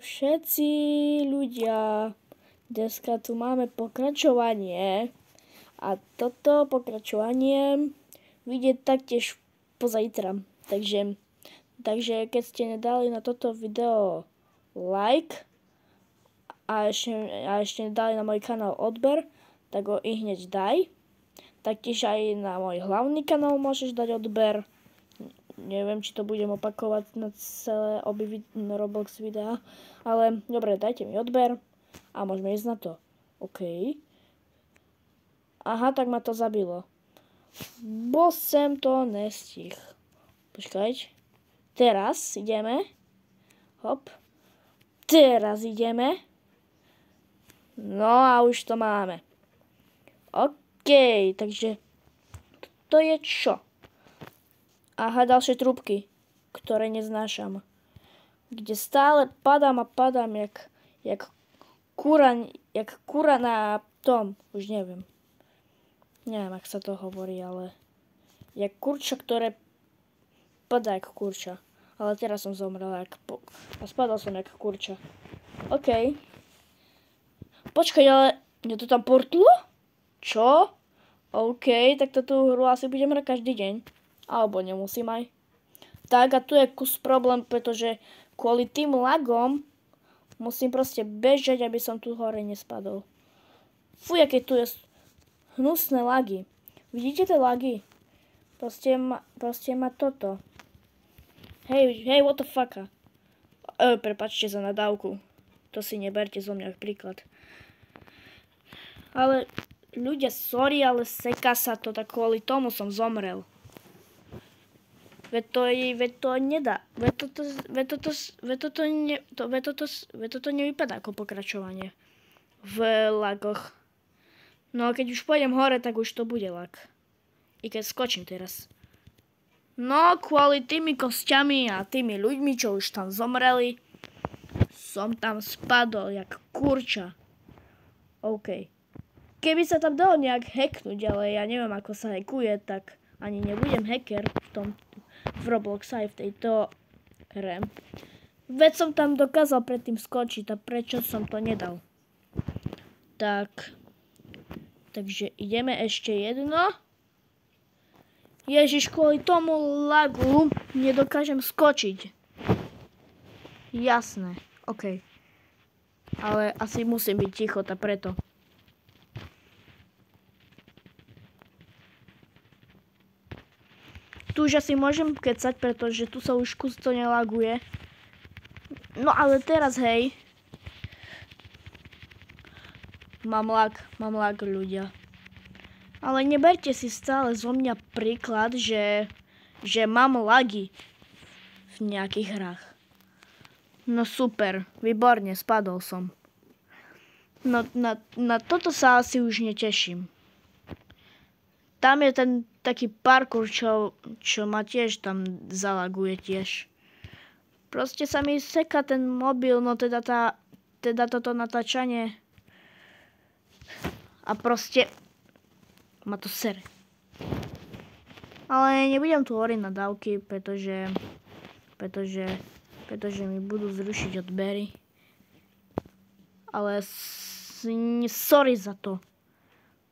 Všetci ľudia, dneska tu máme pokračovanie a toto pokračovanie vyjde taktiež pozajtra. Takže keď ste nedali na toto video like a ešte nedali na môj kanál odber, tak ho i hneď daj. Taktiež aj na môj hlavný kanál môžeš dať odber. Neviem, či to budem opakovať na celé Roblox videá, ale dobre, dajte mi odber a môžeme ísť na to. OK. Aha, tak ma to zabilo. Bo sem to nestih. Počkajte. Teraz ideme. Hop. Teraz ideme. No a už to máme. OK, takže to je čo? Aha, ďalšie trúbky, ktoré neznášam. Kde stále padám a padám, jak kura na tom. Už neviem. Neviem, ak sa to hovorí, ale jak kurča, ktoré padá jak kurča. Ale teraz som zomrel a spadal som jak kurča. OK. Počkaj, ale je to tam portlo? Čo? OK, tak túto hru asi budem hrať každý deň. Alebo nemusím aj. Tak a tu je kus problém, pretože kvôli tým lagom musím proste bežať, aby som tu hore nespadol. Fuj, aké tu je hnusné lagy. Vidíte tie lagy? Proste ma toto. Hej, what the fuck? Prepáčte za nadávku. To si neberte zo mňa príklad. Ale ľudia, sorry, ale seká sa to, tak kvôli tomu som zomrel. Veď to nedá. Veď toto nevypadá ako pokračovanie v lagoch. No a keď už pôjdem hore, tak už to bude lag. I keď skočím teraz. No, kvôli tými kostiami a tými ľuďmi, čo už tam zomreli, som tam spadol jak kurča. OK. Keby sa tam dalo nejak hacknúť, ale ja neviem, ako sa hackuje, tak ani nebudem hacker v Roblox aj v tejto hre. Veď som tam dokázal predtým skočiť a prečo som to nedal? Takže ideme ešte jedno. Ježiš, kvôli tomu lagu nedokážem skočiť. Jasné, OK. Ale asi musím byť ticho, tak preto. Tu už asi môžem kecať, pretože tu sa už kus to nelaguje. No ale teraz, hej. Mám lag ľudia. Ale neberte si stále zo mňa príklad, že mám lagy v nejakých hrách. No super, výborne, spadol som. No na toto sa asi už neteším. Tam je ten taký parkour, čo ma tiež tam zalaguje tiež. Proste sa mi seká ten mobil, no teda toto natáčanie. A proste ma to sere. Ale nebudem tu hovoriť na dávky, pretože mi budú zrušiť odbery. Ale sorry za to.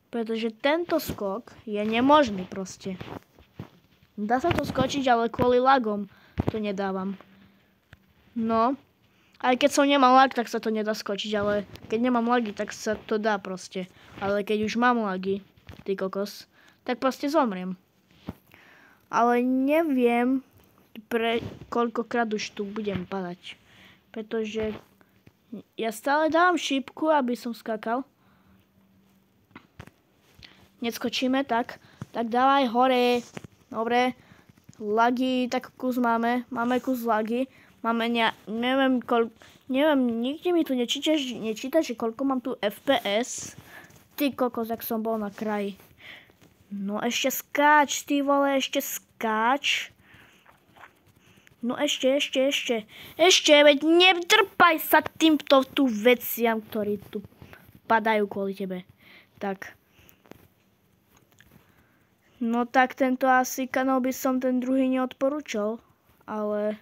Pretože tento skok je nemožný proste. Dá sa to skočiť, ale kvôli lagom to nedávam. No, aj keď som nemal lag, tak sa to nedá skočiť, ale keď nemám lagy, tak sa to dá proste. Ale keď už mám lagy, ty kokos, tak proste zomriem. Ale neviem, koľkokrát už tu budem padať. Pretože ja stále dávam šípku, aby som skakal. Neskočíme, tak dávaj hore. Dobre, lagy, tak kus máme kus lagy. Máme neviem, nikde mi tu nečíta, že koľko mám tu FPS. Ty kokos, ak som bol na kraji. No ešte skáč, ty vole, ešte skáč. No ešte, veď nedrpaj sa týmto tu veciam, ktorí tu padajú kvôli tebe. Tak. No tak tento asi kanál by som ten druhý neodporúčal, ale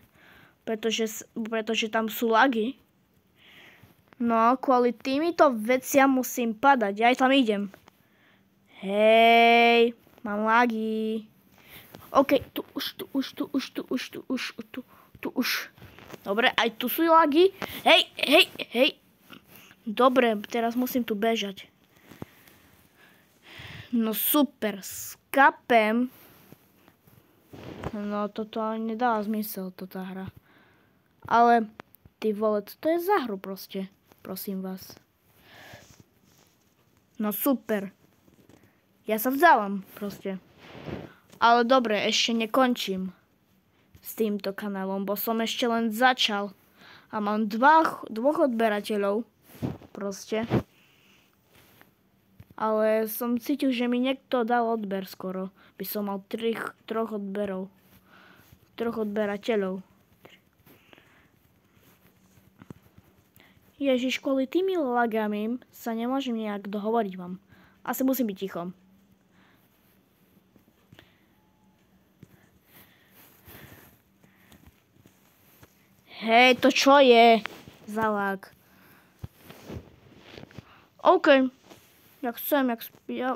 pretože tam sú lagy. No, kvôli týmito veciam musím padať. Ja aj tam idem. Hej, mám lagy. OK, tu už. Dobre, aj tu sú lagy. Hej. Dobre, teraz musím tu bežať. No super, skapem. No toto ani nedáva zmysel, toto hra. Ale, ty vole, co to je za hru proste? Prosím vás. No super. Ja sa vzdávam proste. Ale dobre, ešte nekončím s týmto kanálom, bo som ešte len začal. A mám dvoch odberateľov. Proste. Ale som cítil, že mi niekto dal odber skoro. By som mal troch odberov. Troch odberateľov. Ježiš, kvôli tými lagami sa nemôžem nejak dohovoriť vám. Asi musím byť ticho. Hej, to čo je za lag? OK. Jak chcem,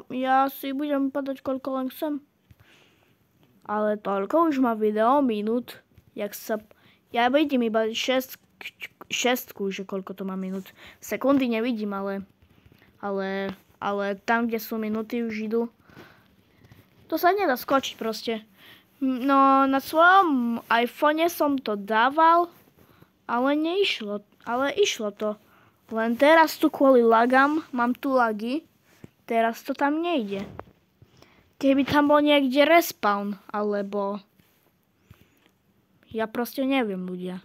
ja si budem padať koľko len chcem. Ale toľko už má video minút, ja vidím iba šestku, že koľko to má minút. Sekundy nevidím, ale tam, kde sú minúty, už idú. To sa nedá skočiť proste. No, na svojom iPhone som to dával, ale išlo to. Len teraz tu kvôli lagám, mám tu lagy, teraz to tam nejde. Keby tam bol niekde respawn, alebo... Ja proste neviem, ľudia.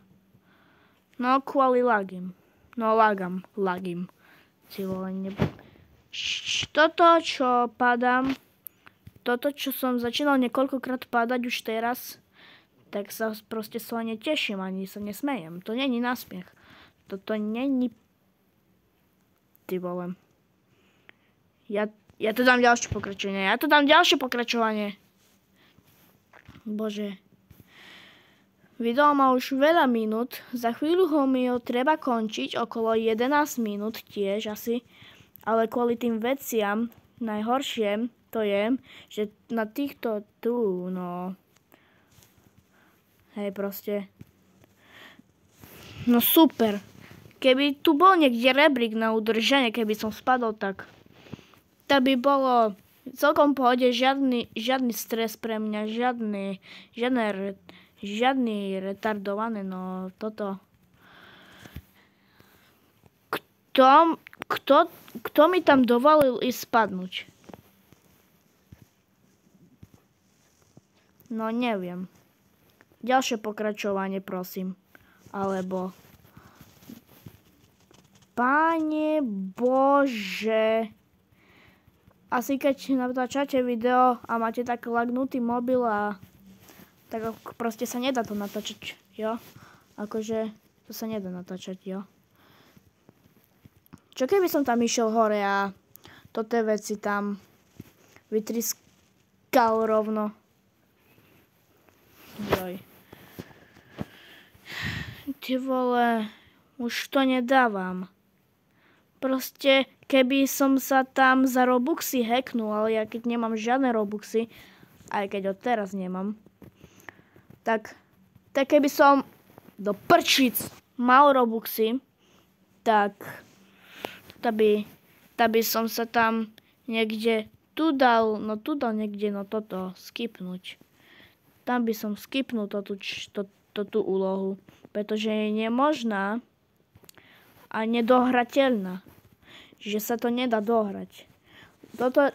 No, kvôli lagím. No, lagím. Toto, čo padám, toto, čo som začínal niekoľkokrát padať už teraz, tak sa proste sa neteším, ani sa nesmejem. To není násmiech. Toto není... Ty vole. Ja tu dám ďalšie pokračovanie. Bože. Video má už veľa minút. Za chvíľu mi ho treba končiť. Okolo 11 minút tiež asi. Ale kvôli tým veciam najhoršie to je, že na týchto tu, no... Hej, proste. No super. Keby tu bol niekde rebrík na udržanie, keby som spadol, tak by bolo celkom pohode, žiadny stres pre mňa, žiadny retardované, no toto. Kto mi tam dovolil ísť spadnúť? No neviem. Ďalšie pokračovanie, prosím. Alebo... Páne Bože... Asi keď natáčate video a máte tak lagnutý mobil a tak proste sa nedá to natáčať, jo? Akože to sa nedá natáčať, jo? Čo keby som tam išiel hore a toto veci tam vytriskal rovno? Joj. Ty vole, už to nedávam. Proste, keby som sa tam za Robuxy hacknul, ale ja keď nemám žiadne Robuxy, aj keď od teraz nemám, tak keby som do prčic mal Robuxy, tak by som sa tam niekde tu dal niekde, no toto, skipnúť. Tam by som skipnul tú úlohu, pretože je nemožná a nedohrateľná. Že sa to nedá dohrať.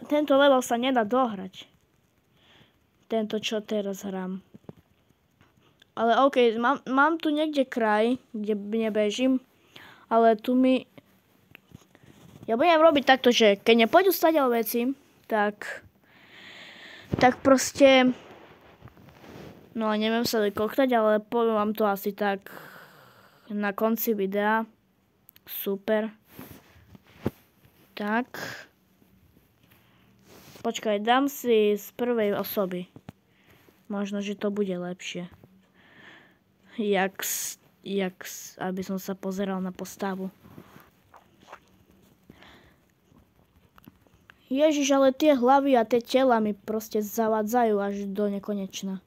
Tento level sa nedá dohrať. Tento, čo teraz hrám. Ale OK, mám tu niekde kraj, kde nebežím, ale tu mi... Ja budem robiť takto, že keď nepôjdu stadiaľ veci, tak proste... No neviem sa vykoktať, ale poviem vám to asi tak na konci videa. Super. Tak. Počkaj, dám si z prvej osoby. Možno, že to bude lepšie. Aby som sa pozeral na postavu. Ježiš, ale tie hlavy a tie tela mi proste zavadzajú až do nekonečna.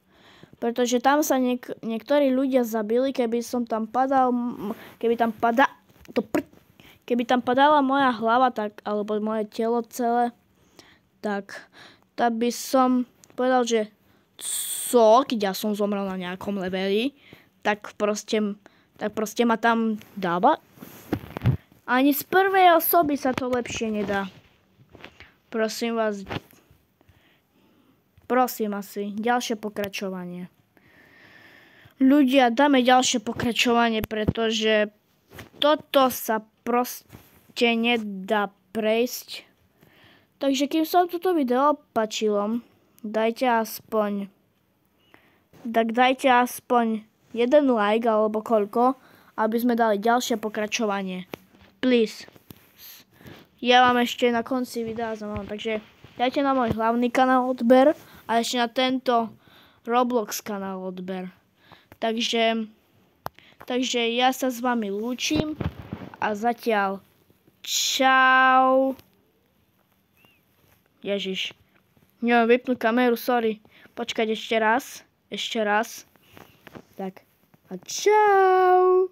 Pretože tam sa niektorí ľudia zabili, keby som tam padal, keby tam padala moja hlava, tak, alebo moje telo celé, tak by som povedal, že keď ja som zomrel na nejakom leveli, tak proste ma tam dáva. Ani z prvej osoby sa to lepšie nedá. Prosím vás. Prosím asi. Ďalšie pokračovanie. Ľudia, dáme ďalšie pokračovanie, pretože toto sa proste nedá prejsť. Takže kým sa vám toto video páčilo, dajte aspoň jeden like alebo koľko, aby sme dali ďalšie pokračovanie. Please. Ja vám ešte na konci videa zavolám, takže dajte na môj hlavný kanál odber a ešte na tento Roblox kanál odber. Takže ja sa s vami lúčim a zatiaľ čau. Ježiš. Neviem vypnúť kameru, sorry. Počkať ešte raz. Tak. A čau.